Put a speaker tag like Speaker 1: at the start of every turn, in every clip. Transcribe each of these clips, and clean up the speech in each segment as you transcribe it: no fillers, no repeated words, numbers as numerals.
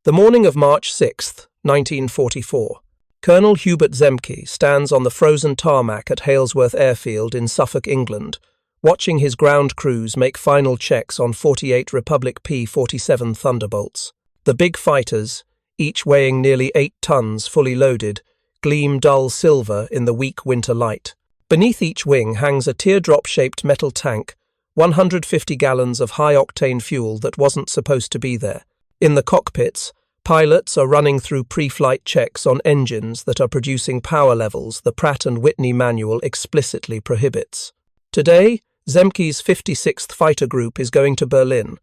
Speaker 1: The morning of March 6, 1944, Colonel Hubert Zemke stands on the frozen tarmac at Halesworth Airfield in Suffolk, England, watching his ground crews make final checks on 48 Republic P-47 Thunderbolts. The big fighters, each weighing nearly 8 tons fully loaded, gleam dull silver in the weak winter light. Beneath each wing hangs a teardrop-shaped metal tank, 150 gallons of high-octane fuel that wasn't supposed to be there. In the cockpits, pilots are running through pre-flight checks on engines that are producing power levels the Pratt Whitney manual explicitly prohibits. Today, Zemke's 56th Fighter Group is going to Berlin,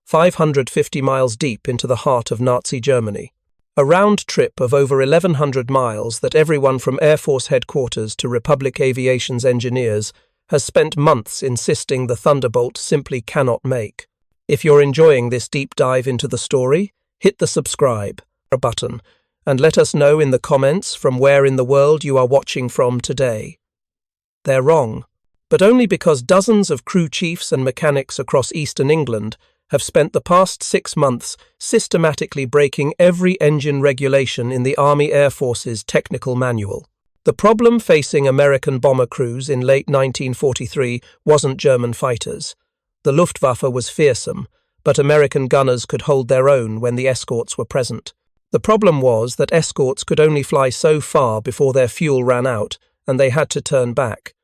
Speaker 1: 550 miles deep into the heart of Nazi Germany. A round trip of over 1,100 miles that everyone from Air Force headquarters to Republic Aviation's engineers has spent months insisting the Thunderbolt simply cannot make. If you're enjoying this deep dive into the story, hit the subscribe button and let us know in the comments from where in the world you are watching from today. They're wrong, but only because dozens of crew chiefs and mechanics across eastern England have spent the past 6 months systematically breaking every engine regulation in the Army Air Force's technical manual. The problem facing American bomber crews in late 1943 wasn't German fighters. The Luftwaffe was fearsome, but American gunners could hold their own when the Escorts were present. The problem was that Escorts could only fly so far before their fuel ran out, and they had to turn back.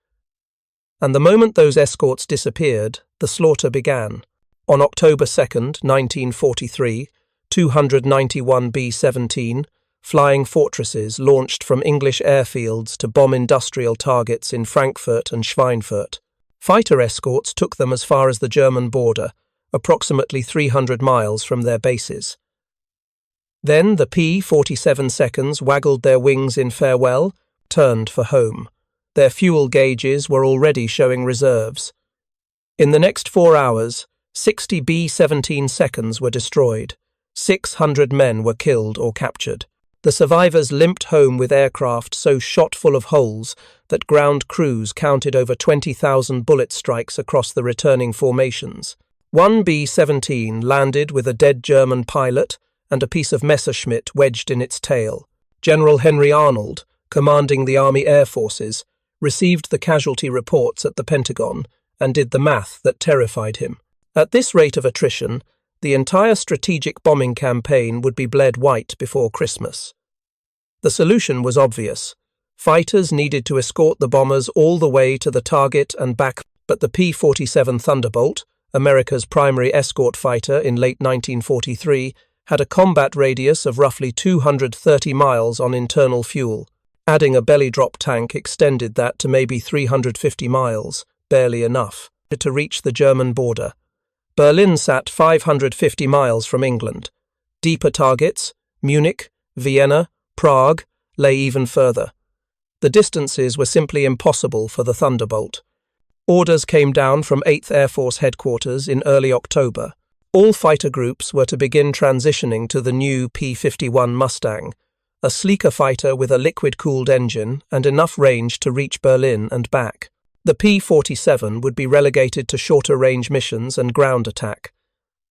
Speaker 1: And the moment those Escorts disappeared, the slaughter began. On October 2, 1943, 291 B-17 Flying Fortresses launched from English airfields to bomb industrial targets in Frankfurt and Schweinfurt. Fighter escorts took them as far as the German border, approximately 300 miles from their bases. Then the P-47 seconds waggled their wings in farewell, turned for home. Their fuel gauges were already showing reserves. In the next 4 hours, 60 B-17 seconds were destroyed. 600 men were killed or captured. The survivors limped home with aircraft so shot full of holes that ground crews counted over 20,000 bullet strikes across the returning formations. One B-17 landed with a dead German pilot and a piece of Messerschmitt wedged in its tail. General Henry Arnold, commanding the Army Air Forces, received the casualty reports at the Pentagon and did the math that terrified him. At this rate of attrition, the entire strategic bombing campaign would be bled white before Christmas. The solution was obvious. Fighters needed to escort the bombers all the way to the target and back, but the P-47 Thunderbolt, America's primary escort fighter in late 1943, had a combat radius of roughly 230 miles on internal fuel. Adding a belly-drop tank extended that to maybe 350 miles, barely enough, to reach the German border. Berlin sat 550 miles from England. Deeper targets, Munich, Vienna, Prague, lay even further. The distances were simply impossible for the Thunderbolt. Orders came down from 8th Air Force headquarters in early October. All fighter groups were to begin transitioning to the new P-51 Mustang, a sleeker fighter with a liquid-cooled engine and enough range to reach Berlin and back. The P-47 would be relegated to shorter-range missions and ground attack.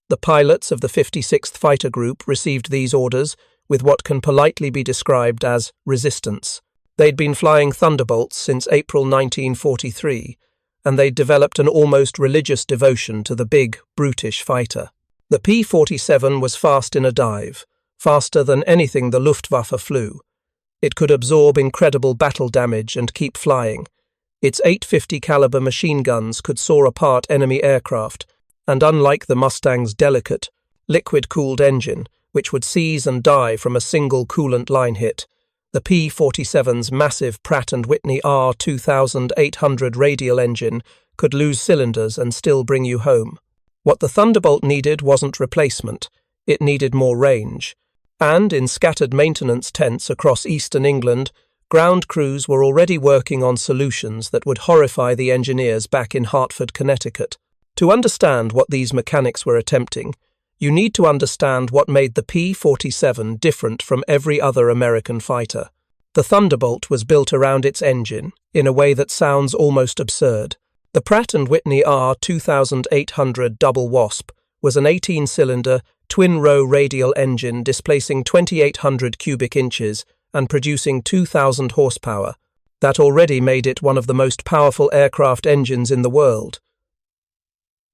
Speaker 1: The pilots of the 56th Fighter Group received these orders with what can politely be described as resistance. They'd been flying Thunderbolts since April 1943, and they'd developed an almost religious devotion to the big, brutish fighter. The P-47 was fast in a dive, faster than anything the Luftwaffe flew. It could absorb incredible battle damage and keep flying. Its .850 caliber machine guns could saw apart enemy aircraft, and unlike the Mustang's delicate, liquid-cooled engine, which would seize and die from a single coolant line hit, the P-47's massive Pratt Whitney R-2800 radial engine could lose cylinders and still bring you home. What the Thunderbolt needed wasn't replacement, it needed more range. And in scattered maintenance tents across eastern England, ground crews were already working on solutions that would horrify the engineers back in Hartford, Connecticut. To understand what these mechanics were attempting, you need to understand what made the P-47 different from every other American fighter. The Thunderbolt was built around its engine, in a way that sounds almost absurd. The Pratt Whitney R-2800 double wasp was an 18-cylinder, twin-row radial engine displacing 2,800 cubic inches and producing 2,000 horsepower. That already made it one of the most powerful aircraft engines in the world.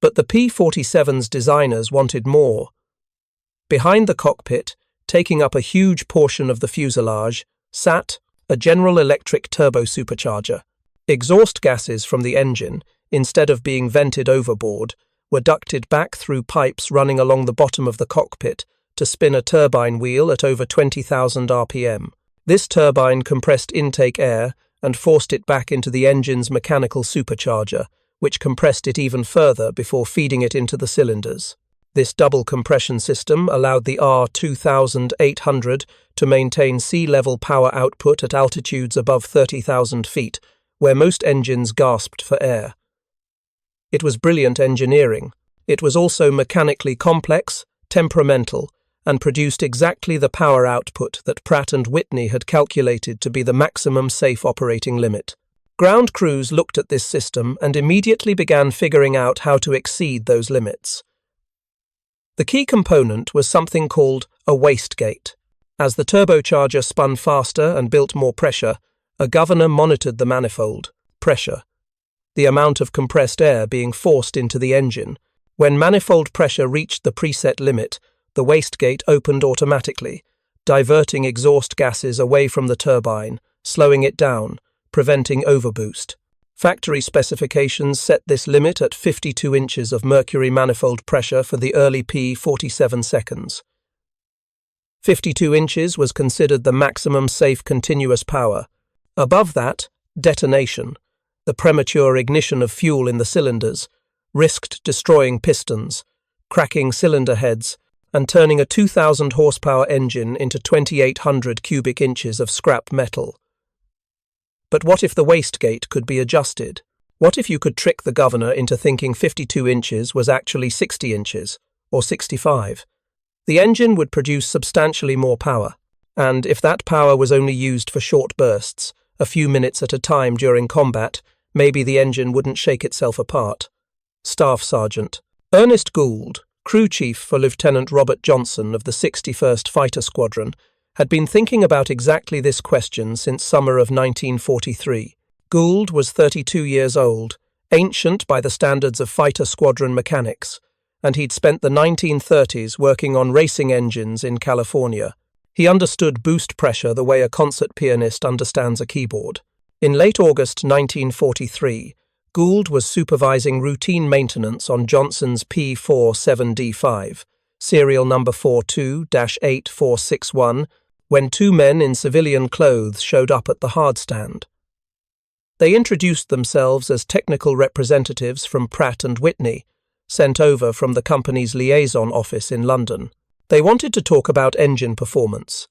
Speaker 1: But the P-47's designers wanted more. Behind the cockpit, taking up a huge portion of the fuselage, sat a General Electric turbo supercharger. Exhaust gases from the engine, instead of being vented overboard, were ducted back through pipes running along the bottom of the cockpit to spin a turbine wheel at over 20,000 RPM. This turbine compressed intake air and forced it back into the engine's mechanical supercharger, which compressed it even further before feeding it into the cylinders. This double compression system allowed the R-2800 to maintain sea-level power output at altitudes above 30,000 feet, where most engines gasped for air. It was brilliant engineering. It was also mechanically complex, temperamental, and produced exactly the power output that Pratt Whitney had calculated to be the maximum safe operating limit. Ground crews looked at this system and immediately began figuring out how to exceed those limits. The key component was something called a wastegate. As the turbocharger spun faster and built more pressure, a governor monitored the manifold pressure, the amount of compressed air being forced into the engine. When manifold pressure reached the preset limit, the wastegate opened automatically, diverting exhaust gases away from the turbine, slowing it down, preventing overboost. Factory specifications set this limit at 52 inches of mercury manifold pressure for the early P-47 seconds. 52 inches was considered the maximum safe continuous power. Above that, detonation, the premature ignition of fuel in the cylinders, risked destroying pistons, cracking cylinder heads, and turning a 2,000 horsepower engine into 2,800 cubic inches of scrap metal. But what if the wastegate could be adjusted? What if you could trick the governor into thinking 52 inches was actually 60 inches, or 65? The engine would produce substantially more power, and if that power was only used for short bursts, a few minutes at a time during combat, maybe the engine wouldn't shake itself apart. Staff Sergeant Ernest Gould, crew chief for Lieutenant Robert Johnson of the 61st Fighter Squadron, had been thinking about exactly this question since summer of 1943. Gould was 32 years old, ancient by the standards of fighter squadron mechanics, and he'd spent the 1930s working on racing engines in California. He understood boost pressure the way a concert pianist understands a keyboard. In late August 1943, Gould was supervising routine maintenance on Johnson's P-47D5, serial number 42-8461, when two men in civilian clothes showed up at the hardstand. They introduced themselves as technical representatives from Pratt Whitney, sent over from the company's liaison office in London. They wanted to talk about engine performance.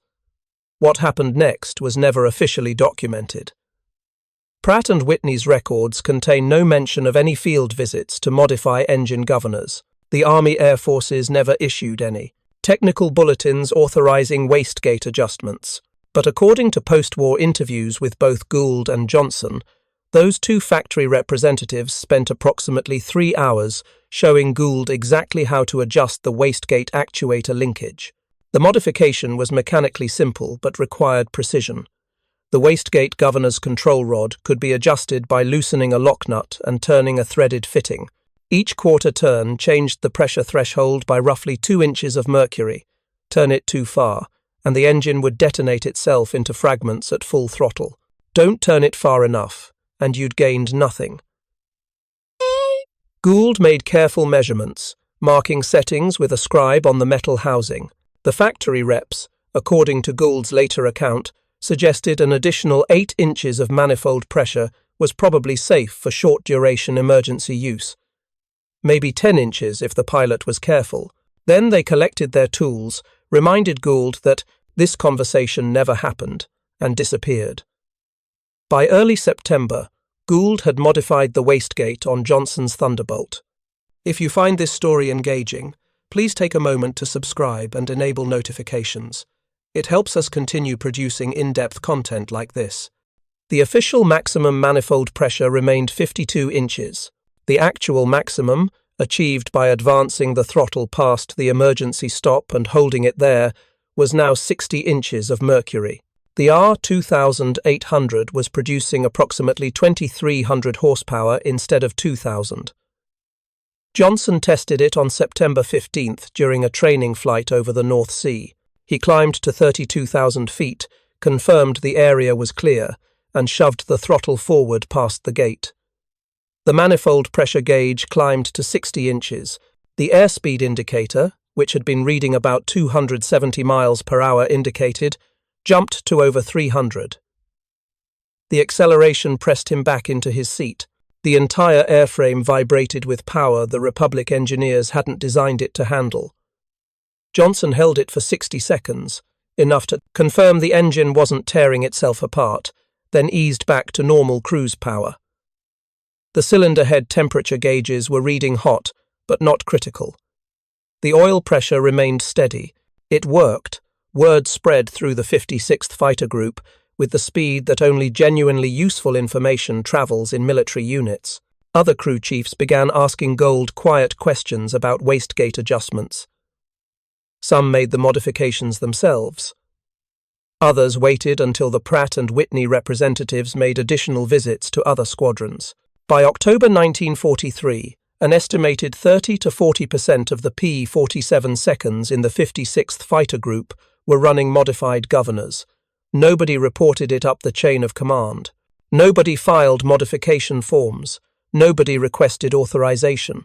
Speaker 1: What happened next was never officially documented. Pratt Whitney's records contain no mention of any field visits to modify engine governors. The Army Air Forces never issued any technical bulletins authorizing wastegate adjustments. But according to post-war interviews with both Gould and Johnson, those two factory representatives spent approximately 3 hours showing Gould exactly how to adjust the wastegate actuator linkage. The modification was mechanically simple but required precision. The wastegate governor's control rod could be adjusted by loosening a lock nut and turning a threaded fitting. Each quarter turn changed the pressure threshold by roughly 2 inches of mercury. Turn it too far, and the engine would detonate itself into fragments at full throttle. Don't turn it far enough, and you'd gained nothing. Gould made careful measurements, marking settings with a scribe on the metal housing. The factory reps, according to Gould's later account, suggested an additional 8 inches of manifold pressure was probably safe for short-duration emergency use. Maybe 10 inches if the pilot was careful. Then they collected their tools, reminded Gould that this conversation never happened, and disappeared. By early September, Gould had modified the wastegate on Johnson's Thunderbolt. If you find this story engaging, please take a moment to subscribe and enable notifications. It helps us continue producing in-depth content like this. The official maximum manifold pressure remained 52 inches. The actual maximum, achieved by advancing the throttle past the emergency stop and holding it there, was now 60 inches of mercury. The R-2800 was producing approximately 2,300 horsepower instead of 2,000. Johnson tested it on September 15th during a training flight over the North Sea. He climbed to 32,000 feet, confirmed the area was clear, and shoved the throttle forward past the gate. The manifold pressure gauge climbed to 60 inches. The airspeed indicator, which had been reading about 270 miles per hour, indicated, jumped to over 300. The acceleration pressed him back into his seat. The entire airframe vibrated with power the Republic engineers hadn't designed it to handle. Johnson held it for 60 seconds, enough to confirm the engine wasn't tearing itself apart, then eased back to normal cruise power. The cylinder head temperature gauges were reading hot, but not critical. The oil pressure remained steady. It worked. Word spread through the 56th Fighter Group with the speed that only genuinely useful information travels in military units. Other crew chiefs began asking Gould quiet questions about wastegate adjustments. Some made the modifications themselves. Others waited until the Pratt and Whitney representatives made additional visits to other squadrons. By October 1943, an estimated 30 to 40% of the P-47 seconds in the 56th Fighter Group were running modified governors. Nobody reported it up the chain of command. Nobody filed modification forms. Nobody requested authorization.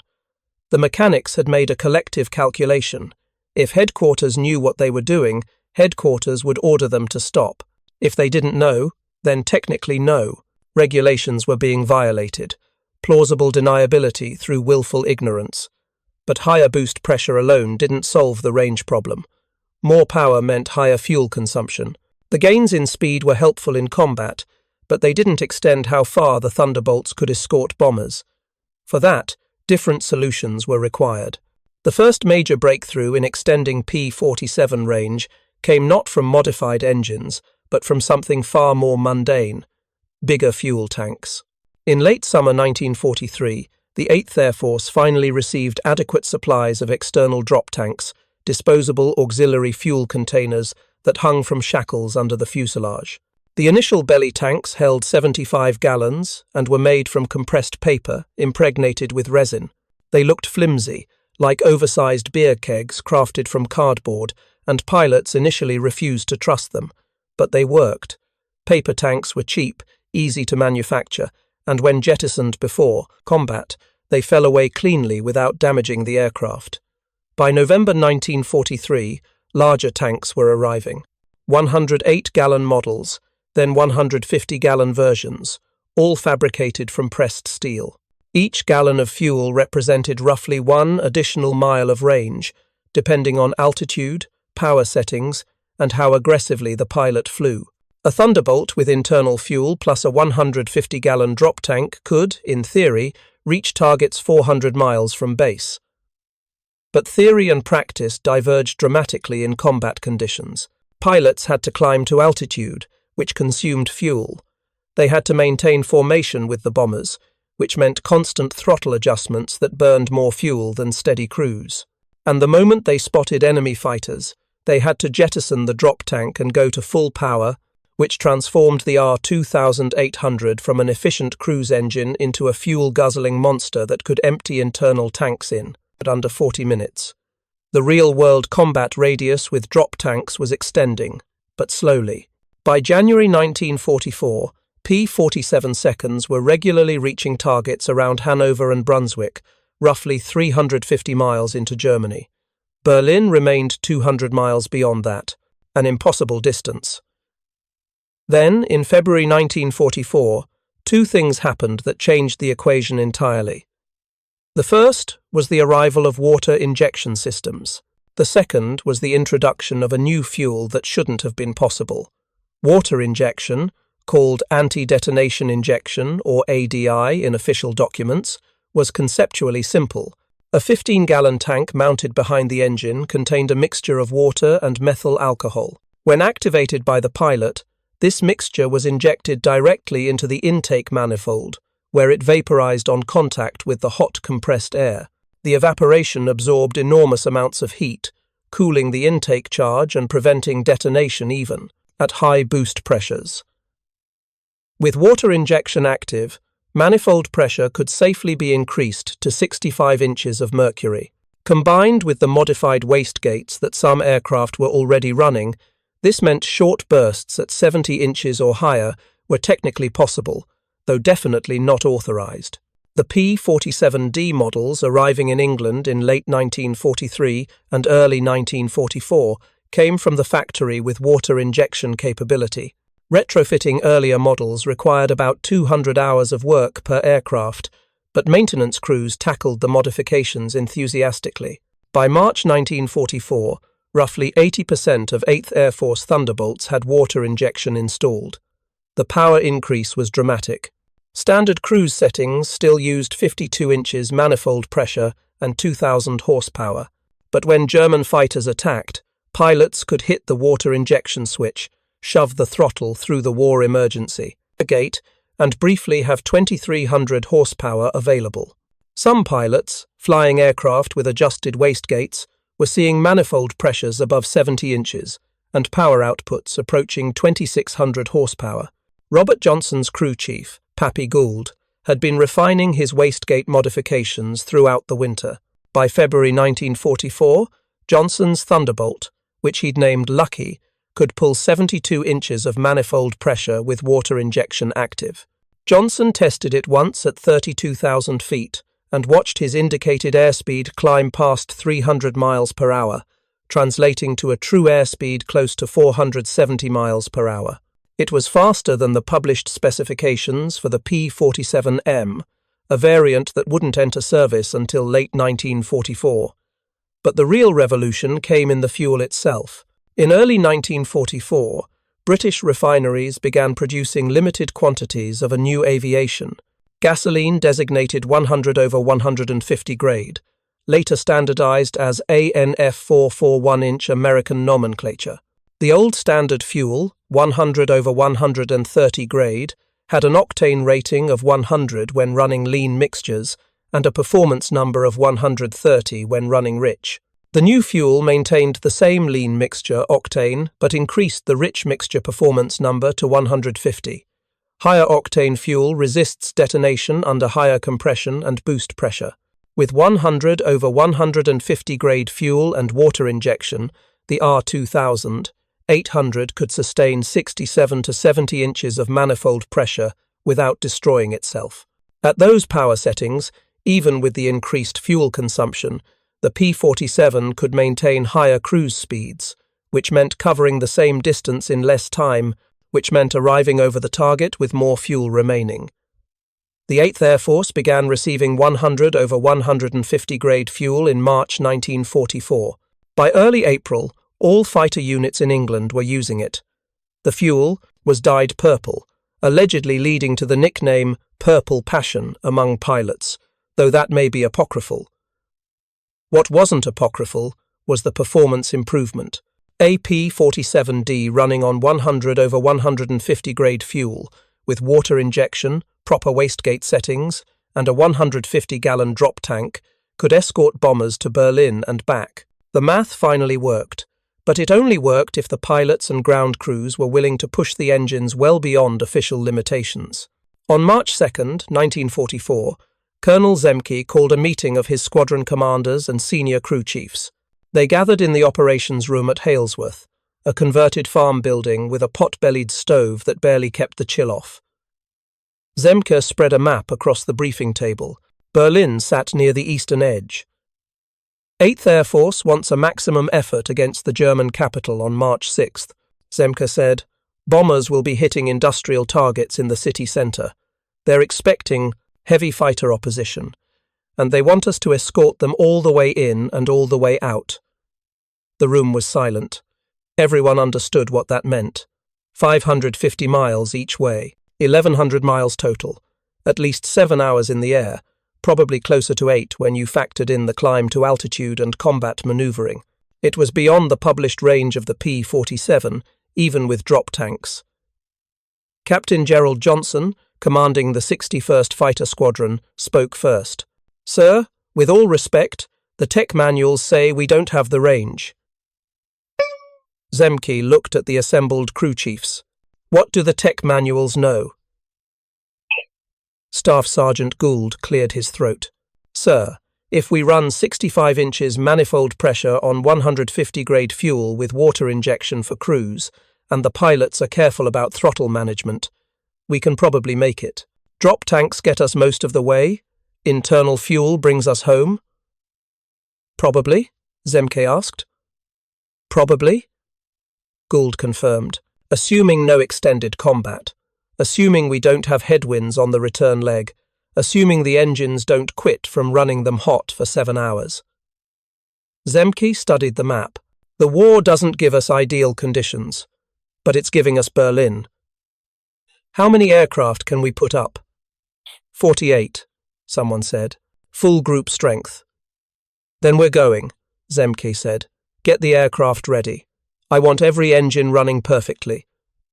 Speaker 1: The mechanics had made a collective calculation. If headquarters knew what they were doing, headquarters would order them to stop. If they didn't know, then technically no. Regulations were being violated. Plausible deniability through willful ignorance. But higher boost pressure alone didn't solve the range problem. More power meant higher fuel consumption. The gains in speed were helpful in combat, but they didn't extend how far the Thunderbolts could escort bombers. For that, different solutions were required. The first major breakthrough in extending P-47 range came not from modified engines, but from something far more mundane: bigger fuel tanks. In late summer 1943, the 8th Air Force finally received adequate supplies of external drop tanks, disposable auxiliary fuel containers that hung from shackles under the fuselage. The initial belly tanks held 75 gallons and were made from compressed paper impregnated with resin. They looked flimsy, like oversized beer kegs crafted from cardboard, and pilots initially refused to trust them. But they worked. Paper tanks were cheap, easy to manufacture, and when jettisoned before combat, they fell away cleanly without damaging the aircraft. By November 1943, larger tanks were arriving. 108-gallon models, then 150-gallon versions, all fabricated from pressed steel. Each gallon of fuel represented roughly 1 additional mile of range, depending on altitude, power settings, and how aggressively the pilot flew. A Thunderbolt with internal fuel plus a 150-gallon drop tank could, in theory, reach targets 400 miles from base. But theory and practice diverged dramatically in combat conditions. Pilots had to climb to altitude, which consumed fuel. They had to maintain formation with the bombers, which meant constant throttle adjustments that burned more fuel than steady cruise. And the moment they spotted enemy fighters, they had to jettison the drop tank and go to full power, which transformed the R-2800 from an efficient cruise engine into a fuel-guzzling monster that could empty internal tanks in at under 40 minutes. The real-world combat radius with drop tanks was extending, but slowly. By January 1944, P-47 seconds were regularly reaching targets around Hanover and Brunswick, roughly 350 miles into Germany. Berlin remained 200 miles beyond that, an impossible distance. Then, in February 1944, two things happened that changed the equation entirely. The first was the arrival of water injection systems. The second was the introduction of a new fuel that shouldn't have been possible. Water injection, called anti-detonation injection, or ADI in official documents, was conceptually simple. A 15-gallon tank mounted behind the engine contained a mixture of water and methyl alcohol. When activated by the pilot, this mixture was injected directly into the intake manifold, where it vaporized on contact with the hot compressed air. The evaporation absorbed enormous amounts of heat, cooling the intake charge and preventing detonation even at high boost pressures. With water injection active, manifold pressure could safely be increased to 65 inches of mercury. Combined with the modified wastegates that some aircraft were already running, this meant short bursts at 70 inches or higher were technically possible, though definitely not authorized. The P-47D models arriving in England in late 1943 and early 1944 came from the factory with water injection capability. Retrofitting earlier models required about 200 hours of work per aircraft, but maintenance crews tackled the modifications enthusiastically. By March 1944, roughly 80% of 8th Air Force Thunderbolts had water injection installed. The power increase was dramatic. Standard cruise settings still used 52 inches manifold pressure and 2,000 horsepower, but when German fighters attacked, pilots could hit the water injection switch, shove the throttle through the war emergency gate, and briefly have 2,300 horsepower available. Some pilots, flying aircraft with adjusted wastegates, were seeing manifold pressures above 70 inches and power outputs approaching 2,600 horsepower. Robert Johnson's crew chief, Pappy Gould, had been refining his wastegate modifications throughout the winter. By February 1944, Johnson's Thunderbolt, which he'd named Lucky, could pull 72 inches of manifold pressure with water injection active. Johnson tested it once at 32,000 feet and watched his indicated airspeed climb past 300 miles per hour, translating to a true airspeed close to 470 miles per hour. It was faster than the published specifications for the P-47M, a variant that wouldn't enter service until late 1944. But the real revolution came in the fuel itself. In early 1944, British refineries began producing limited quantities of a new aviation, gasoline designated 100/150 grade, later standardized as ANF 441-inch American nomenclature. The old standard fuel, 100/130 grade, had an octane rating of 100 when running lean mixtures and a performance number of 130 when running rich. The new fuel maintained the same lean mixture octane but increased the rich mixture performance number to 150. Higher octane fuel resists detonation under higher compression and boost pressure. With 100/150 grade fuel and water injection, the R-2000, 800 could sustain 67 to 70 inches of manifold pressure without destroying itself. At those power settings, even with the increased fuel consumption, the P-47 could maintain higher cruise speeds, which meant covering the same distance in less time, which meant arriving over the target with more fuel remaining. The 8th Air Force began receiving 100/150 grade fuel in March 1944. By early April, all fighter units in England were using it. The fuel was dyed purple, allegedly leading to the nickname Purple Passion among pilots, though that may be apocryphal. What wasn't apocryphal was the performance improvement. A P-47D running on 100/150 grade fuel, with water injection, proper wastegate settings, and a 150-gallon drop tank, could escort bombers to Berlin and back. The math finally worked, but it only worked if the pilots and ground crews were willing to push the engines well beyond official limitations. On March 2, 1944, Colonel Zemke called a meeting of his squadron commanders and senior crew chiefs. They gathered in the operations room at Halesworth, a converted farm building with a pot-bellied stove that barely kept the chill off. Zemke spread a map across the briefing table. Berlin sat near the eastern edge. 8th Air Force wants a maximum effort against the German capital on March 6th, Zemke said. Bombers will be hitting industrial targets in the city centre. They're expecting heavy fighter opposition, and they want us to escort them all the way in and all the way out. The room was silent. Everyone understood what that meant. 550 miles each way, 1,100 miles total, at least 7 hours in the air, probably closer to 8 when you factored in the climb to altitude and combat manoeuvring. It was beyond the published range of the P-47, even with drop tanks. Captain Gerald Johnson, commanding the 61st Fighter Squadron, spoke first. "Sir, With all respect, the tech manuals say we don't have the range. Zemke looked at the assembled crew chiefs. What do the tech manuals know? Staff Sergeant Gould cleared his throat. Sir, if we run 65 inches manifold pressure on 150 grade fuel with water injection for crews, and the pilots are careful about throttle management, we can probably make it. Drop tanks get us most of the way. Internal fuel brings us home. Probably? Zemke asked. Probably? Gould confirmed. Assuming no extended combat. Assuming we don't have headwinds on the return leg. Assuming the engines don't quit from running them hot for 7 hours. Zemke studied the map. The war doesn't give us ideal conditions, but it's giving us Berlin. How many aircraft can we put up? 48, someone said. Full group strength. Then we're going, Zemke said. Get the aircraft ready. I want every engine running perfectly.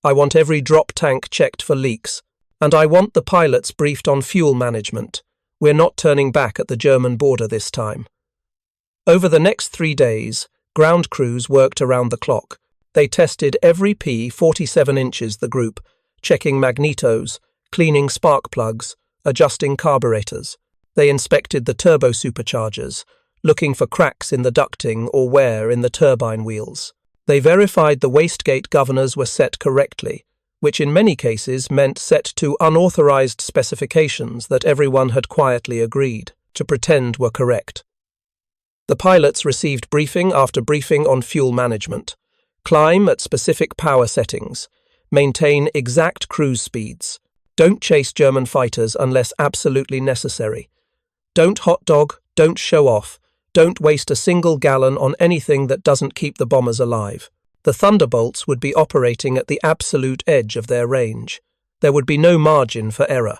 Speaker 1: I want every drop tank checked for leaks. And I want the pilots briefed on fuel management. We're not turning back at the German border this time. Over the next 3 days, ground crews worked around the clock. They tested every P-47 inches the group, checking magnetos, cleaning spark plugs, adjusting carburetors. They inspected the turbo superchargers, looking for cracks in the ducting or wear in the turbine wheels. They verified the wastegate governors were set correctly, which in many cases meant set to unauthorized specifications that everyone had quietly agreed to pretend were correct. The pilots received briefing after briefing on fuel management. Climb at specific power settings. Maintain exact cruise speeds. Don't chase German fighters unless absolutely necessary. Don't hot dog, don't show off. Don't waste a single gallon on anything that doesn't keep the bombers alive. The Thunderbolts would be operating at the absolute edge of their range. There would be no margin for error.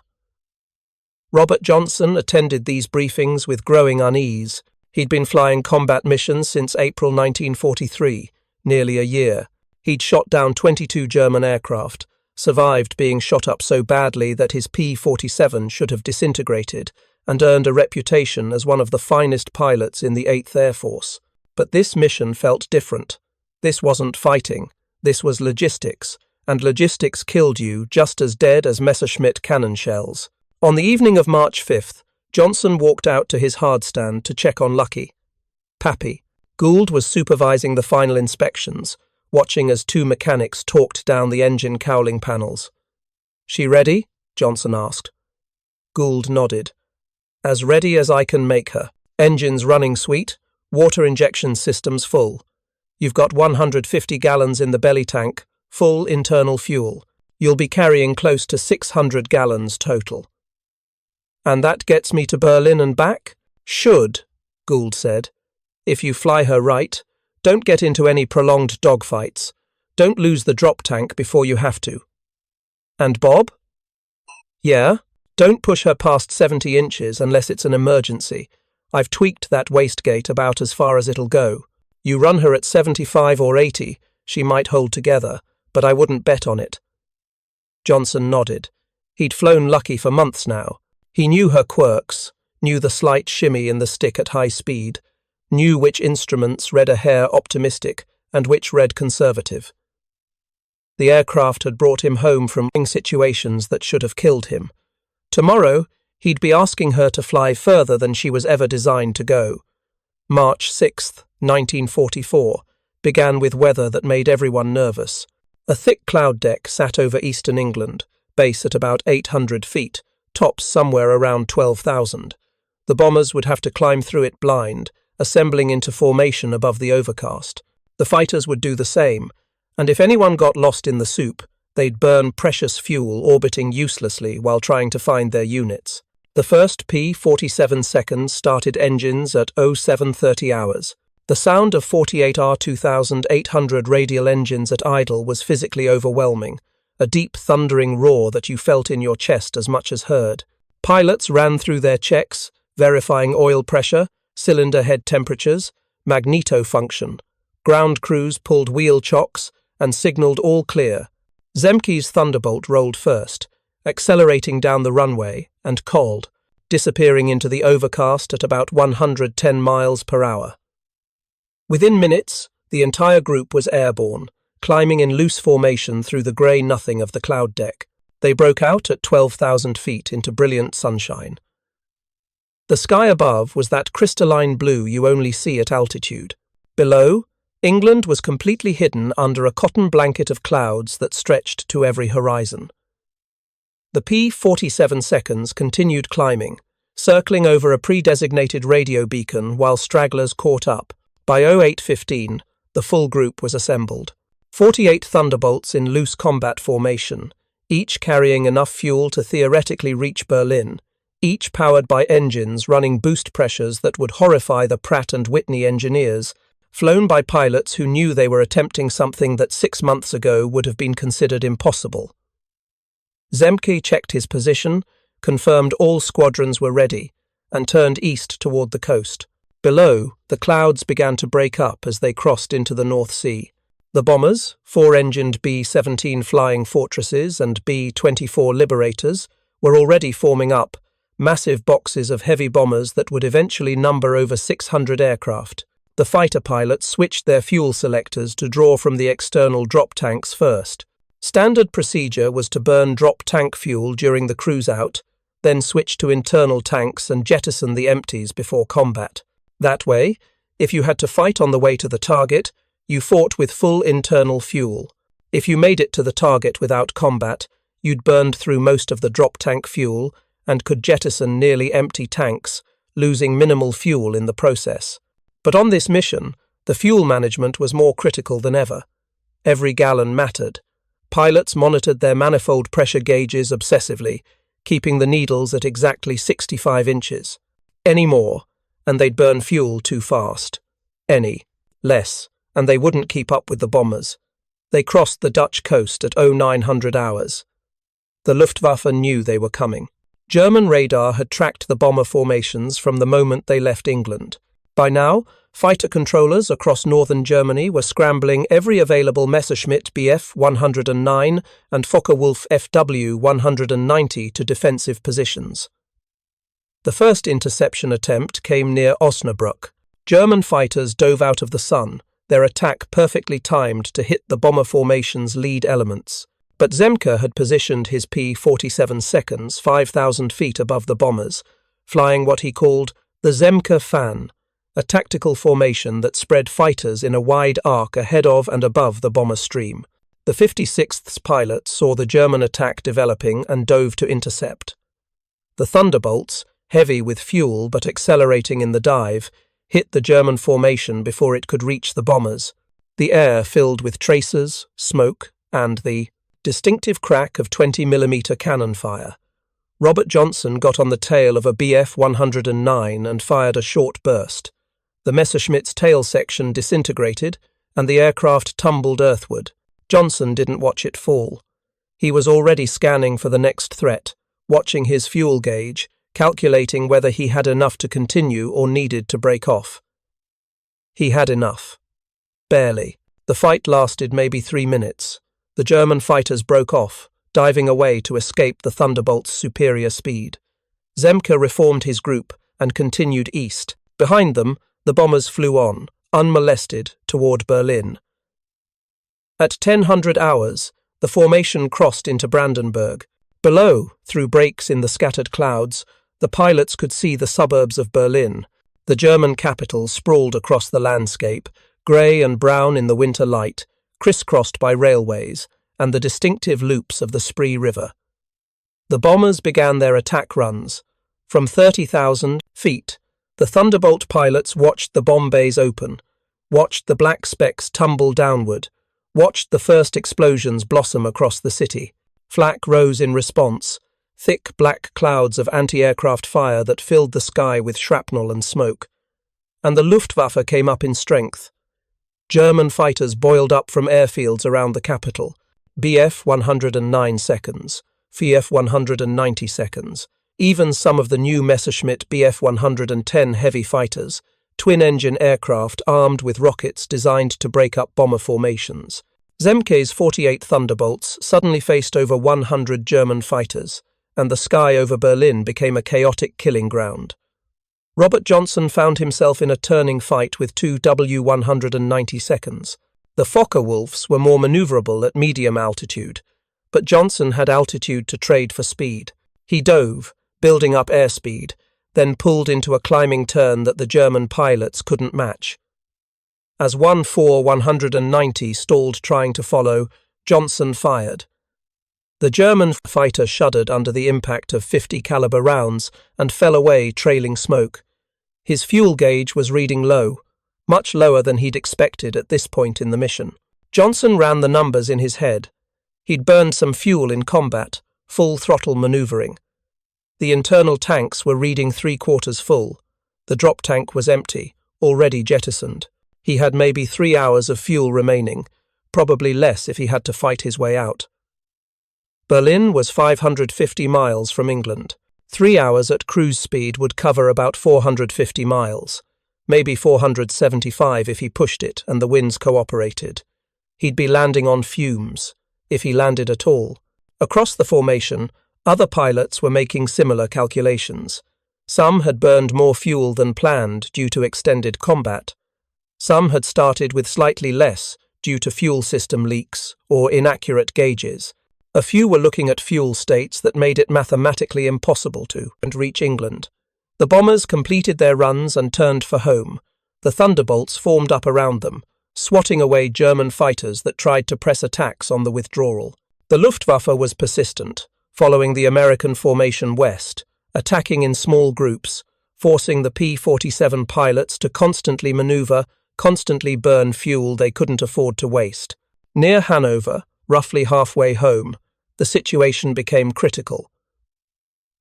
Speaker 1: Robert Johnson attended these briefings with growing unease. He'd been flying combat missions since April 1943, nearly a year. He'd shot down 22 German aircraft, survived being shot up so badly that his P-47 should have disintegrated, and earned a reputation as one of the finest pilots in the 8th Air Force. But this mission felt different. This wasn't fighting. This was logistics, and logistics killed you just as dead as Messerschmitt cannon shells. On the evening of March 5th, Johnson walked out to his hardstand to check on Lucky. Pappy Gould was supervising the final inspections, watching as 2 mechanics talked down the engine cowling panels. She ready? Johnson asked. Gould nodded. As ready as I can make her. Engines running sweet, water injection systems full. You've got 150 gallons in the belly tank, full internal fuel. You'll be carrying close to 600 gallons total. And that gets me to Berlin and back? Should, Gould said. If you fly her right, don't get into any prolonged dogfights. Don't lose the drop tank before you have to. And Bob? Yeah? Don't push her past 70 inches unless it's an emergency. I've tweaked that wastegate about as far as it'll go. You run her at 75 or 80, she might hold together, but I wouldn't bet on it. Johnson nodded. He'd flown Lucky for months now. He knew her quirks, knew the slight shimmy in the stick at high speed, knew which instruments read a hair optimistic and which read conservative. The aircraft had brought him home from situations that should have killed him. Tomorrow, he'd be asking her to fly further than she was ever designed to go. March 6th, 1944, began with weather that made everyone nervous. A thick cloud deck sat over eastern England, base at about 800 feet, tops somewhere around 12,000. The bombers would have to climb through it blind, assembling into formation above the overcast. The fighters would do the same, and if anyone got lost in the soup, they'd burn precious fuel orbiting uselessly while trying to find their units. The first P-47 seconds started engines at 0730 hours. The sound of 48 R-2800 radial engines at idle was physically overwhelming, a deep thundering roar that you felt in your chest as much as heard. Pilots ran through their checks, verifying oil pressure, cylinder head temperatures, magneto function. Ground crews pulled wheel chocks and signaled all clear. Zemke's Thunderbolt rolled first, accelerating down the runway, and called. disappearing into the overcast at about 110 miles per hour. Within minutes, the entire group was airborne, climbing in loose formation through the grey nothing of the cloud deck. They broke out at 12,000 feet into brilliant sunshine. The sky above was that crystalline blue you only see at altitude. Below, England was completely hidden under a cotton blanket of clouds that stretched to every horizon. The P-47 seconds continued climbing, circling over a pre-designated radio beacon while stragglers caught up. By 08:15, the full group was assembled. 48 Thunderbolts in loose combat formation, each carrying enough fuel to theoretically reach Berlin, each powered by engines running boost pressures that would horrify the Pratt Whitney engineers, flown by pilots who knew they were attempting something that 6 months ago would have been considered impossible. Zemke checked his position, confirmed all squadrons were ready, and turned east toward the coast. Below, the clouds began to break up as they crossed into the North Sea. The bombers, 4-engined B-17 Flying Fortresses and B-24 Liberators, were already forming up, massive boxes of heavy bombers that would eventually number over 600 aircraft. The fighter pilots switched their fuel selectors to draw from the external drop tanks first. Standard procedure was to burn drop tank fuel during the cruise-out, then switch to internal tanks and jettison the empties before combat. That way, if you had to fight on the way to the target, you fought with full internal fuel. If you made it to the target without combat, you'd burned through most of the drop tank fuel and could jettison nearly empty tanks, losing minimal fuel in the process. But on this mission, the fuel management was more critical than ever. Every gallon mattered. Pilots monitored their manifold pressure gauges obsessively, keeping the needles at exactly 65 inches. Any more, and they'd burn fuel too fast. Any less, and they wouldn't keep up with the bombers. They crossed the Dutch coast at 0900 hours. The Luftwaffe knew they were coming. German radar had tracked the bomber formations from the moment they left England. By now, fighter controllers across northern Germany were scrambling every available Messerschmitt Bf-109 and Focke-Wulf Fw-190 to defensive positions. The first interception attempt came near Osnabrück. German fighters dove out of the sun, their attack perfectly timed to hit the bomber formation's lead elements. But Zemke had positioned his P-47 seconds 5,000 feet above the bombers, flying what he called the Zemke fan, a tactical formation that spread fighters in a wide arc ahead of and above the bomber stream. The 56th's pilot saw the German attack developing and dove to intercept. The Thunderbolts, heavy with fuel but accelerating in the dive, hit the German formation before it could reach the bombers. The air filled with tracers, smoke, and the distinctive crack of 20mm cannon fire. Robert Johnson got on the tail of a Bf-109 and fired a short burst. The Messerschmitt's tail section disintegrated, and the aircraft tumbled earthward. Johnson didn't watch it fall. He was already scanning for the next threat, watching his fuel gauge, calculating whether he had enough to continue or needed to break off. He had enough. Barely. The fight lasted maybe 3 minutes. The German fighters broke off, diving away to escape the Thunderbolt's superior speed. Zemke reformed his group and continued east. Behind them, the bombers flew on, unmolested, toward Berlin. At 1000 hours, the formation crossed into Brandenburg. Below, through breaks in the scattered clouds, the pilots could see the suburbs of Berlin. The German capital sprawled across the landscape, grey and brown in the winter light, crisscrossed by railways and the distinctive loops of the Spree River. The bombers began their attack runs. From 30,000 feet, the Thunderbolt pilots watched the bomb bays open, watched the black specks tumble downward, watched the first explosions blossom across the city. Flak rose in response, thick black clouds of anti-aircraft fire that filled the sky with shrapnel and smoke. And the Luftwaffe came up in strength. German fighters boiled up from airfields around the capital, Bf-109 seconds, Bf-190 seconds, even some of the new Messerschmitt Bf-110 heavy fighters, twin-engine aircraft armed with rockets designed to break up bomber formations. Zemke's 48 Thunderbolts suddenly faced over 100 German fighters, and the sky over Berlin became a chaotic killing ground. Robert Johnson found himself in a turning fight with two W-192s. The Fokker Wolves were more maneuverable at medium altitude, but Johnson had altitude to trade for speed. He dove, building up airspeed, then pulled into a climbing turn that the German pilots couldn't match. As 190 stalled trying to follow, Johnson fired. The German fighter shuddered under the impact of 50 caliber rounds and fell away trailing smoke. His fuel gauge was reading low, much lower than he'd expected at this point in the mission. Johnson ran the numbers in his head. He'd burned some fuel in combat, full throttle maneuvering. The internal tanks were reading 3/4 full. The drop tank was empty, already jettisoned. He had maybe 3 hours of fuel remaining, probably less if he had to fight his way out. Berlin was 550 miles from England. 3 hours at cruise speed would cover about 450 miles, maybe 475 if he pushed it and the winds cooperated. He'd be landing on fumes, if he landed at all. Across the formation, other pilots were making similar calculations. Some had burned more fuel than planned due to extended combat. Some had started with slightly less due to fuel system leaks or inaccurate gauges. A few were looking at fuel states that made it mathematically impossible to reach England. The bombers completed their runs and turned for home. The Thunderbolts formed up around them, swatting away German fighters that tried to press attacks on the withdrawal. The Luftwaffe was persistent, following the American formation west, attacking in small groups, forcing the P-47 pilots to constantly maneuver, constantly burn fuel they couldn't afford to waste. Near Hanover, roughly halfway home, the situation became critical.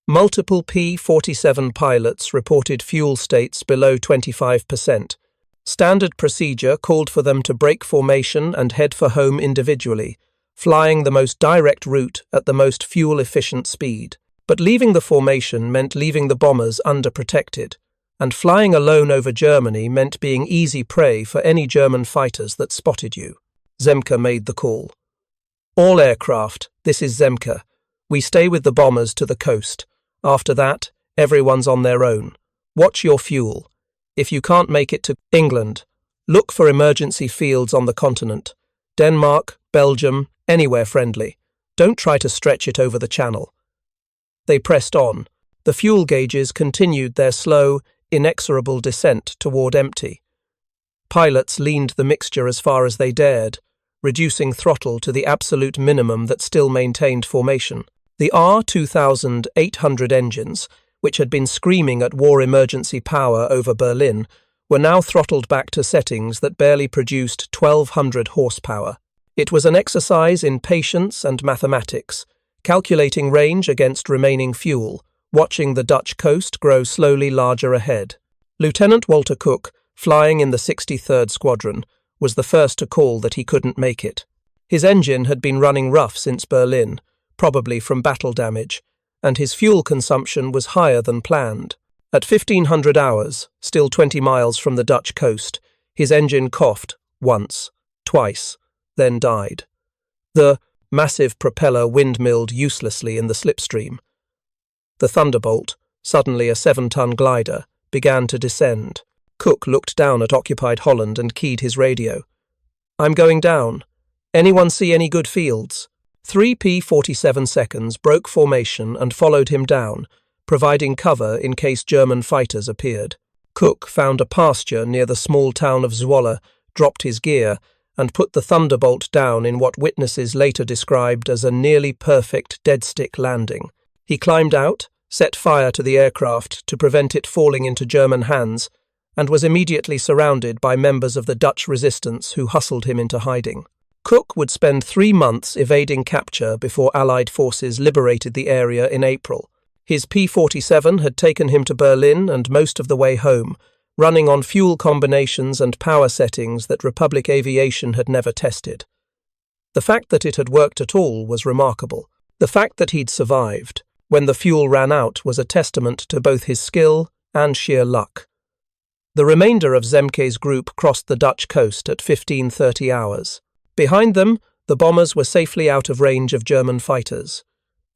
Speaker 1: Multiple P-47 pilots reported fuel states below 25%. Standard procedure called for them to break formation and head for home individually, flying the most direct route at the most fuel-efficient speed. But leaving the formation meant leaving the bombers underprotected, and flying alone over Germany meant being easy prey for any German fighters that spotted you. Zemke made the call. All aircraft, this is Zemke. We stay with the bombers to the coast. After that, everyone's on their own. Watch your fuel. If you can't make it to England, look for emergency fields on the continent. Denmark, Belgium, anywhere friendly. Don't try to stretch it over the channel. They pressed on. The fuel gauges continued their slow, inexorable descent toward empty. Pilots leaned the mixture as far as they dared, reducing throttle to the absolute minimum that still maintained formation. The R-2800 engines, which had been screaming at war emergency power over Berlin, were now throttled back to settings that barely produced 1,200 horsepower. It was an exercise in patience and mathematics, calculating range against remaining fuel, watching the Dutch coast grow slowly larger ahead. Lieutenant Walter Cook, flying in the 63rd Squadron, was the first to call that he couldn't make it. His engine had been running rough since Berlin, probably from battle damage, and his fuel consumption was higher than planned. At 1,500 hours, still 20 miles from the Dutch coast, his engine coughed once, twice, then died. The massive propeller windmilled uselessly in the slipstream. The Thunderbolt, suddenly a 7-ton glider, began to descend. Cook looked down at occupied Holland and keyed his radio. "I'm going down. Anyone see any good fields?" 3 P-47 seconds broke formation and followed him down, providing cover in case German fighters appeared. Cook found a pasture near the small town of Zwolle, dropped his gear, and put the Thunderbolt down in what witnesses later described as a nearly perfect dead-stick landing. He climbed out, set fire to the aircraft to prevent it falling into German hands, and was immediately surrounded by members of the Dutch resistance who hustled him into hiding. Cook would spend 3 months evading capture before Allied forces liberated the area in April. His P-47 had taken him to Berlin and most of the way home, running on fuel combinations and power settings that Republic aviation had never tested. The fact that it had worked at all was remarkable. The fact that he'd survived when the fuel ran out was a testament to both his skill and sheer luck. The remainder of Zemke's group crossed the Dutch coast at 15:30 hours. Behind them, the bombers were safely out of range of German fighters.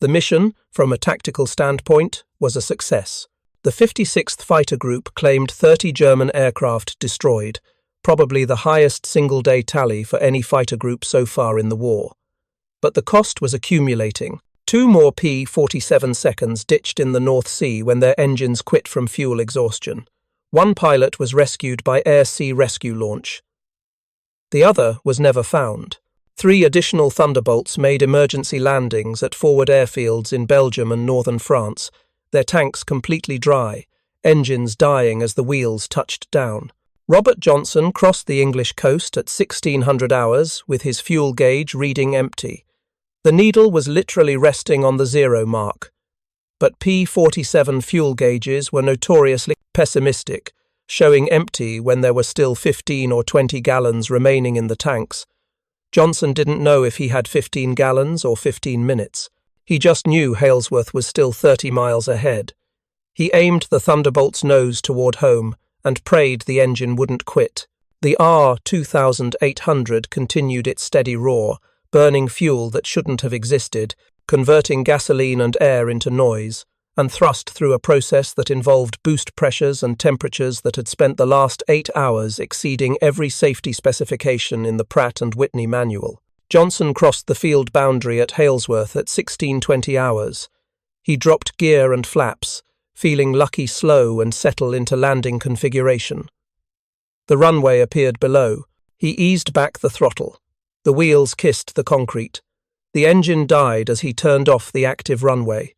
Speaker 1: The mission, from a tactical standpoint, was a success. The 56th Fighter Group claimed 30 German aircraft destroyed, probably the highest single-day tally for any fighter group so far in the war. But the cost was accumulating. 2 more P-47 seconds ditched in the North Sea when their engines quit from fuel exhaustion. 1 pilot was rescued by air-sea rescue launch. The other was never found. 3 additional Thunderbolts made emergency landings at forward airfields in Belgium and northern France, their tanks completely dry, engines dying as the wheels touched down. Robert Johnson crossed the English coast at 1600 hours with his fuel gauge reading empty. The needle was literally resting on the 0 mark. But P-47 fuel gauges were notoriously pessimistic, showing empty when there were still 15 or 20 gallons remaining in the tanks. Johnson didn't know if he had 15 gallons or 15 minutes. He just knew Halesworth was still 30 miles ahead. He aimed the Thunderbolt's nose toward home and prayed the engine wouldn't quit. The R-2800 continued its steady roar, burning fuel that shouldn't have existed, converting gasoline and air into noise, and thrust through a process that involved boost pressures and temperatures that had spent the last 8 hours exceeding every safety specification in the Pratt Whitney manual. Johnson crossed the field boundary at Halesworth at 1620 hours. He dropped gear and flaps, feeling lucky slow and settle into landing configuration. The runway appeared below. He eased back the throttle. The wheels kissed the concrete. The engine died as he turned off the active runway.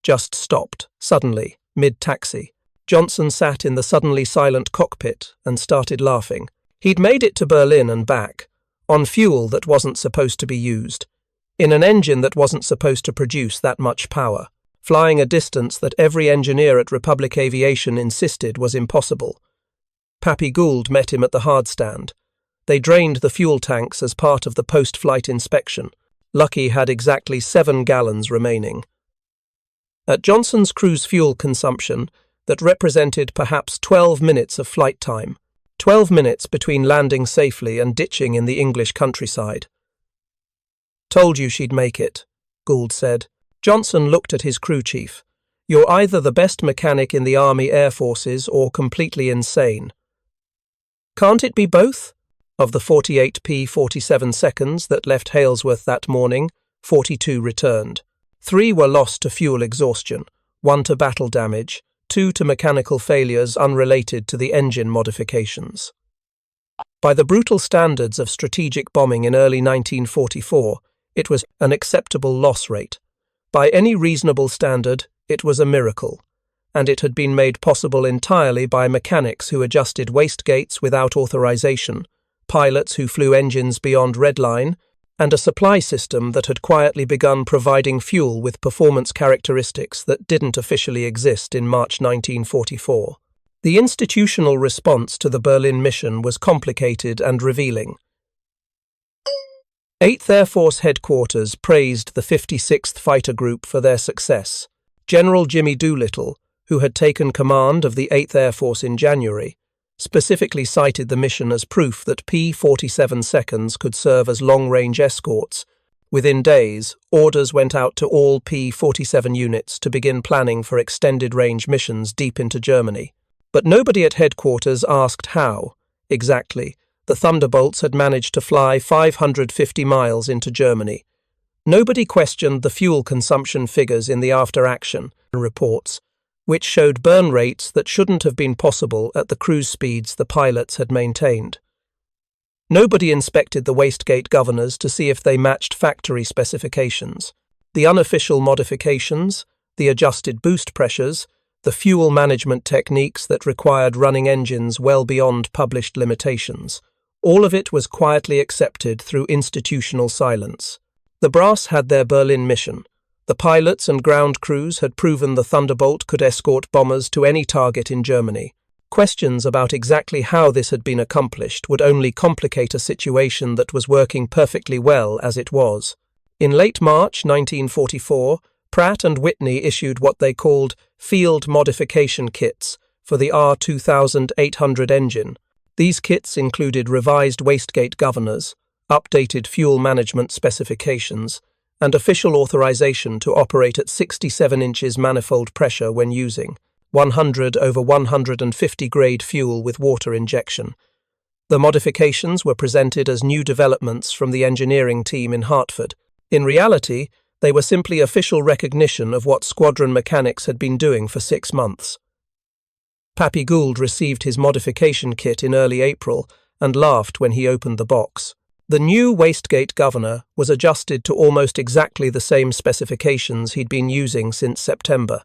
Speaker 1: Just stopped, suddenly, mid-taxi. Johnson sat in the suddenly silent cockpit and started laughing. He'd made it to Berlin and back, on fuel that wasn't supposed to be used, in an engine that wasn't supposed to produce that much power, flying a distance that every engineer at Republic Aviation insisted was impossible. Pappy Gould met him at the hardstand. They drained the fuel tanks as part of the post-flight inspection. Lucky had exactly 7 gallons remaining. At Johnson's cruise fuel consumption, that represented perhaps 12 minutes of flight time, 12 minutes between landing safely and ditching in the English countryside. "Told you she'd make it," Gould said. Johnson looked at his crew chief. "You're either the best mechanic in the Army Air Forces or completely insane." "Can't it be both?" Of the 48 P-47 seconds that left Halesworth that morning, 42 returned. 3 were lost to fuel exhaustion, 1 to battle damage, 2 to mechanical failures unrelated to the engine modifications. By the brutal standards of strategic bombing in early 1944, it was an acceptable loss rate. By any reasonable standard, it was a miracle, and it had been made possible entirely by mechanics who adjusted wastegates without authorization, pilots who flew engines beyond redline, and a supply system that had quietly begun providing fuel with performance characteristics that didn't officially exist in March 1944. The institutional response to the Berlin mission was complicated and revealing. 8th Air Force Headquarters praised the 56th Fighter Group for their success. General Jimmy Doolittle, who had taken command of the 8th Air Force in January, specifically cited the mission as proof that P-47 seconds could serve as long-range escorts. Within days, orders went out to all P-47 units to begin planning for extended-range missions deep into Germany. But nobody at headquarters asked how, exactly, the Thunderbolts had managed to fly 550 miles into Germany. Nobody questioned the fuel consumption figures in the after-action reports, which showed burn rates that shouldn't have been possible at the cruise speeds the pilots had maintained. Nobody inspected the wastegate governors to see if they matched factory specifications. The unofficial modifications, the adjusted boost pressures, the fuel management techniques that required running engines well beyond published limitations. All of it was quietly accepted through institutional silence. The brass had their Berlin mission. The pilots and ground crews had proven the Thunderbolt could escort bombers to any target in Germany. Questions about exactly how this had been accomplished would only complicate a situation that was working perfectly well as it was. In late March 1944, Pratt & Whitney issued what they called field modification kits for the R-2800 engine. These kits included revised wastegate governors, updated fuel management specifications, and official authorization to operate at 67 inches manifold pressure when using 100/150 grade fuel with water injection. The modifications were presented as new developments from the engineering team in Hartford. In reality, they were simply official recognition of what squadron mechanics had been doing for 6 months. Pappy Gould received his modification kit in early April and laughed when he opened the box. The new wastegate governor was adjusted to almost exactly the same specifications he'd been using since September.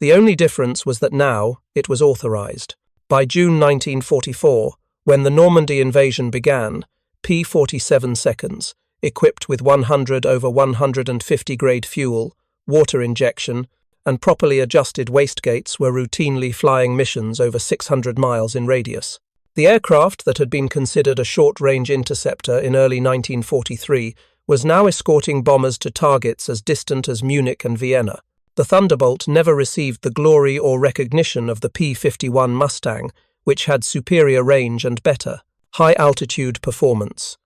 Speaker 1: The only difference was that now it was authorized. By June 1944, when the Normandy invasion began, P-47 seconds, equipped with 100/150 grade fuel, water injection, and properly adjusted wastegates were routinely flying missions over 600 miles in radius. The aircraft that had been considered a short-range interceptor in early 1943 was now escorting bombers to targets as distant as Munich and Vienna. The Thunderbolt never received the glory or recognition of the P-51 Mustang, which had superior range and better high-altitude performance.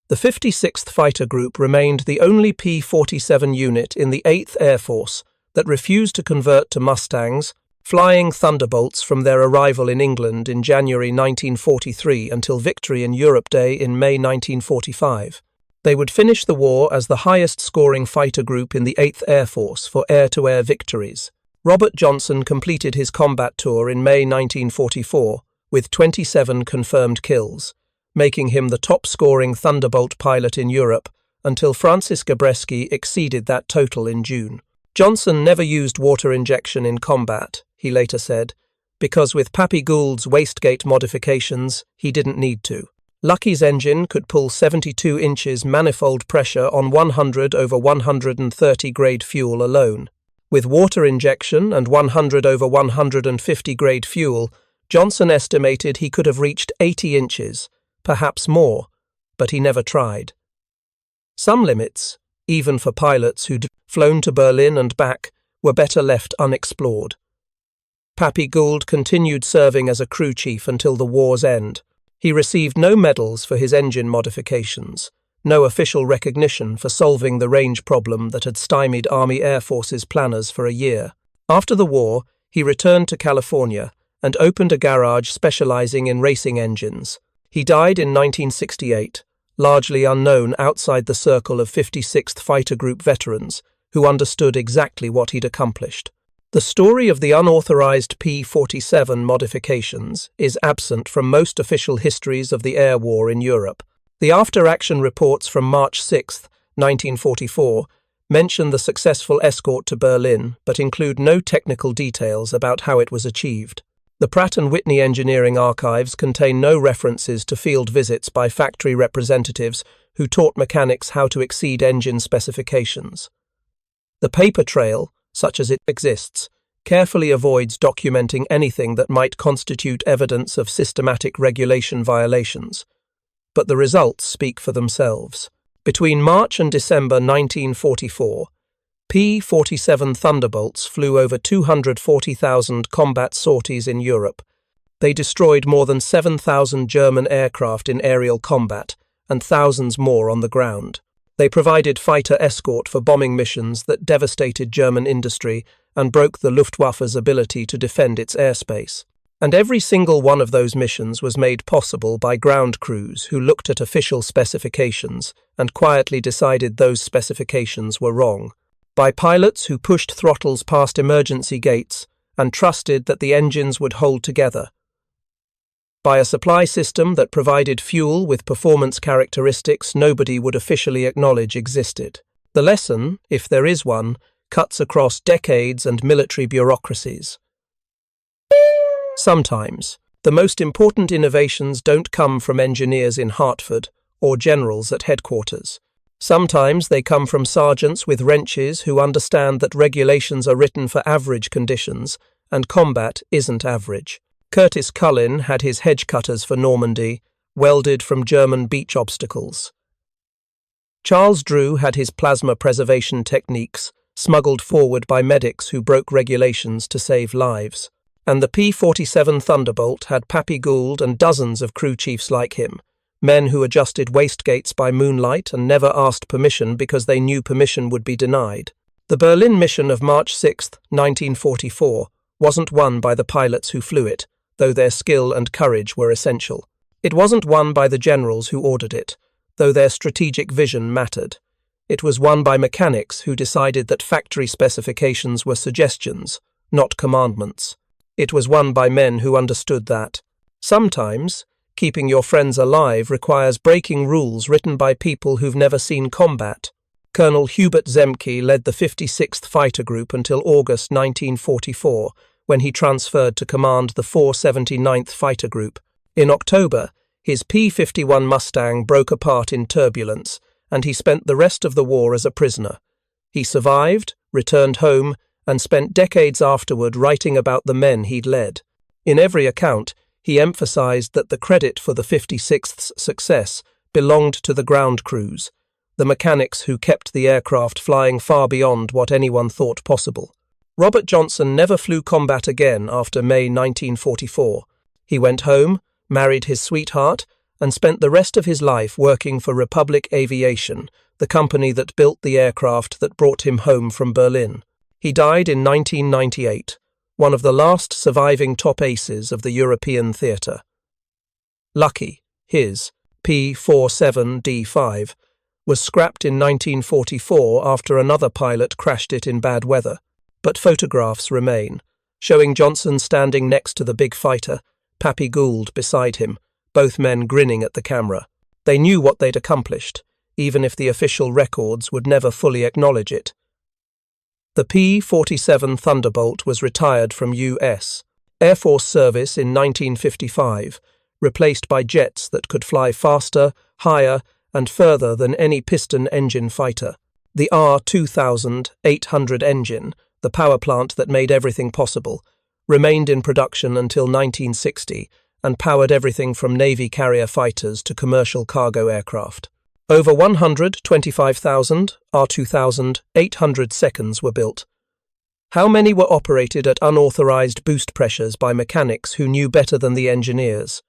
Speaker 1: The 56th Fighter Group remained the only P-47 unit in the 8th Air Force that refused to convert to Mustangs, flying Thunderbolts from their arrival in England in January 1943 until Victory in Europe Day in May 1945. They would finish the war as the highest-scoring fighter group in the 8th Air Force for air-to-air victories. Robert Johnson completed his combat tour in May 1944 with 27 confirmed kills, making him the top-scoring Thunderbolt pilot in Europe until Francis Gabreski exceeded that total in June. Johnson never used water injection in combat, he later said, because with Pappy Gould's wastegate modifications, he didn't need to. Lucky's engine could pull 72 inches manifold pressure on 100/130 grade fuel alone. With water injection and 100/150 grade fuel, Johnson estimated he could have reached 80 inches, perhaps more, but he never tried. Some limits, even for pilots who'd flown to Berlin and back, were better left unexplored. Pappy Gould continued serving as a crew chief until the war's end. He received no medals for his engine modifications, no official recognition for solving the range problem that had stymied Army Air Force's planners for a year. After the war, he returned to California and opened a garage specializing in racing engines. He died in 1968, largely unknown outside the circle of 56th Fighter Group veterans who understood exactly what he'd accomplished. The story of the unauthorized P-47 modifications is absent from most official histories of the air war in Europe. The after-action reports from March 6, 1944, mention the successful escort to Berlin, but include no technical details about how it was achieved. The Pratt Whitney engineering archives contain no references to field visits by factory representatives who taught mechanics how to exceed engine specifications. The paper trail, such as it exists, carefully avoids documenting anything that might constitute evidence of systematic regulation violations, but the results speak for themselves. Between March and December 1944, P-47 Thunderbolts flew over 240,000 combat sorties in Europe. They destroyed more than 7,000 German aircraft in aerial combat and thousands more on the ground. They provided fighter escort for bombing missions that devastated German industry and broke the Luftwaffe's ability to defend its airspace. And every single one of those missions was made possible by ground crews who looked at official specifications and quietly decided those specifications were wrong. By pilots who pushed throttles past emergency gates and trusted that the engines would hold together. By a supply system that provided fuel with performance characteristics nobody would officially acknowledge existed. The lesson, if there is one, cuts across decades and military bureaucracies. Sometimes, the most important innovations don't come from engineers in Hartford or generals at headquarters. Sometimes they come from sergeants with wrenches who understand that regulations are written for average conditions, and combat isn't average. Curtis Cullen had his hedge cutters for Normandy, welded from German beach obstacles. Charles Drew had his plasma preservation techniques, smuggled forward by medics who broke regulations to save lives. And the P-47 Thunderbolt had Pappy Gould and dozens of crew chiefs like him, men who adjusted wastegates by moonlight and never asked permission because they knew permission would be denied. The Berlin mission of March 6, 1944, wasn't won by the pilots who flew it, though their skill and courage were essential. It wasn't won by the generals who ordered it, though their strategic vision mattered. It was won by mechanics who decided that factory specifications were suggestions, not commandments. It was won by men who understood that sometimes keeping your friends alive requires breaking rules written by people who've never seen combat. Colonel Hubert Zemke led the 56th Fighter Group until August 1944, when he transferred to command the 479th Fighter Group. In October, his P-51 Mustang broke apart in turbulence, and he spent the rest of the war as a prisoner. He survived, returned home, and spent decades afterward writing about the men he'd led. In every account, he emphasized that the credit for the 56th's success belonged to the ground crews, the mechanics who kept the aircraft flying far beyond what anyone thought possible. Robert Johnson never flew combat again after May 1944. He went home, married his sweetheart, and spent the rest of his life working for Republic Aviation, the company that built the aircraft that brought him home from Berlin. He died in 1998, one of the last surviving top aces of the European theatre. Lucky, his P-47D5, was scrapped in 1944 after another pilot crashed it in bad weather, but photographs remain, showing Johnson standing next to the big fighter, Pappy Gould beside him, both men grinning at the camera. They knew what they'd accomplished, even if the official records would never fully acknowledge it. The P-47 Thunderbolt was retired from U.S. Air Force service in 1955, replaced by jets that could fly faster, higher, and further than any piston-engine fighter. The R-2800 engine, the power plant that made everything possible, remained in production until 1960 and powered everything from Navy carrier fighters to commercial cargo aircraft. Over 125,000 R-2800 seconds were built. How many were operated at unauthorized boost pressures by mechanics who knew better than the engineers?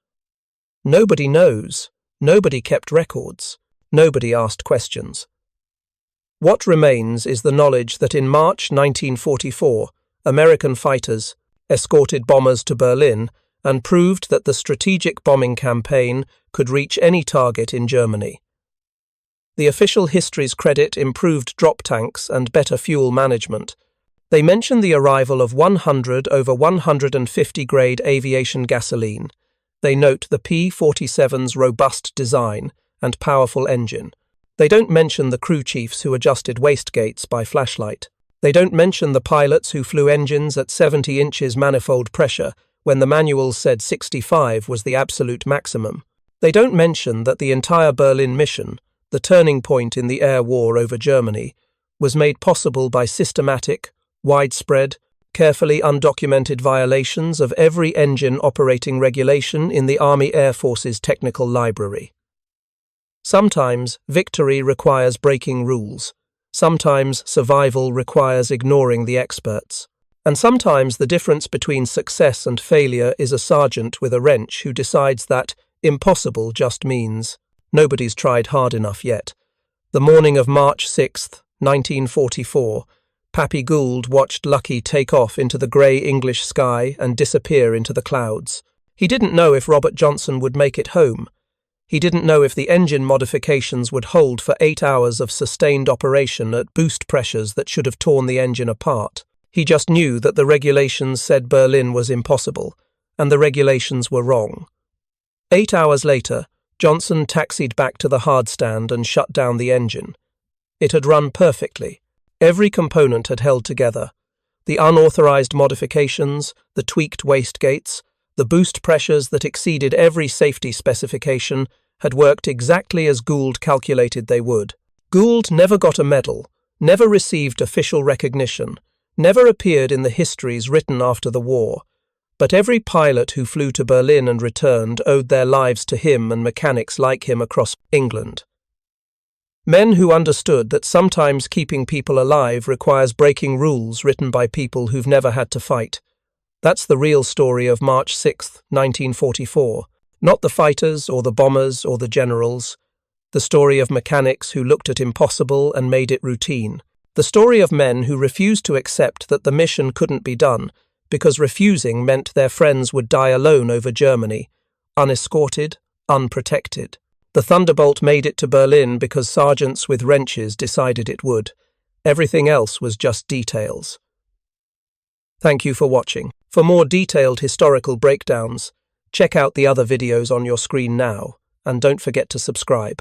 Speaker 1: Nobody knows. Nobody kept records. Nobody asked questions. What remains is the knowledge that in March 1944, American fighters escorted bombers to Berlin and proved that the strategic bombing campaign could reach any target in Germany. The official histories credit improved drop tanks and better fuel management. They mention the arrival of 100 over 150 grade aviation gasoline. They note the P-47's robust design and powerful engine. They don't mention the crew chiefs who adjusted wastegates by flashlight. They don't mention the pilots who flew engines at 70 inches manifold pressure when the manuals said 65 was the absolute maximum. They don't mention that the entire Berlin mission, the turning point in the air war over Germany, was made possible by systematic, widespread, carefully undocumented violations of every engine operating regulation in the Army Air Force's technical library. Sometimes victory requires breaking rules. Sometimes survival requires ignoring the experts. And sometimes the difference between success and failure is a sergeant with a wrench who decides that impossible just means nobody's tried hard enough yet. The morning of March 6, 1944, Pappy Gould watched Lucky take off into the grey English sky and disappear into the clouds. He didn't know if Robert Johnson would make it home. He didn't know if the engine modifications would hold for 8 hours of sustained operation at boost pressures that should have torn the engine apart. He just knew that the regulations said Berlin was impossible, and the regulations were wrong. 8 hours later, Johnson taxied back to the hardstand and shut down the engine. It had run perfectly. Every component had held together. The unauthorized modifications, the tweaked wastegates, the boost pressures that exceeded every safety specification had worked exactly as Gould calculated they would. Gould never got a medal, never received official recognition, never appeared in the histories written after the war, but every pilot who flew to Berlin and returned owed their lives to him and mechanics like him across England. Men who understood that sometimes keeping people alive requires breaking rules written by people who've never had to fight. That's the real story of March 6, 1944, Not the fighters or the bombers or the generals. The story of mechanics who looked at impossible and made it routine. The story of men who refused to accept that the mission couldn't be done, because refusing meant their friends would die alone over Germany, unescorted, unprotected. The Thunderbolt made it to Berlin because sergeants with wrenches decided it would. Everything else was just details. Thank you for watching. For more detailed historical breakdowns, check out the other videos on your screen now, and don't forget to subscribe.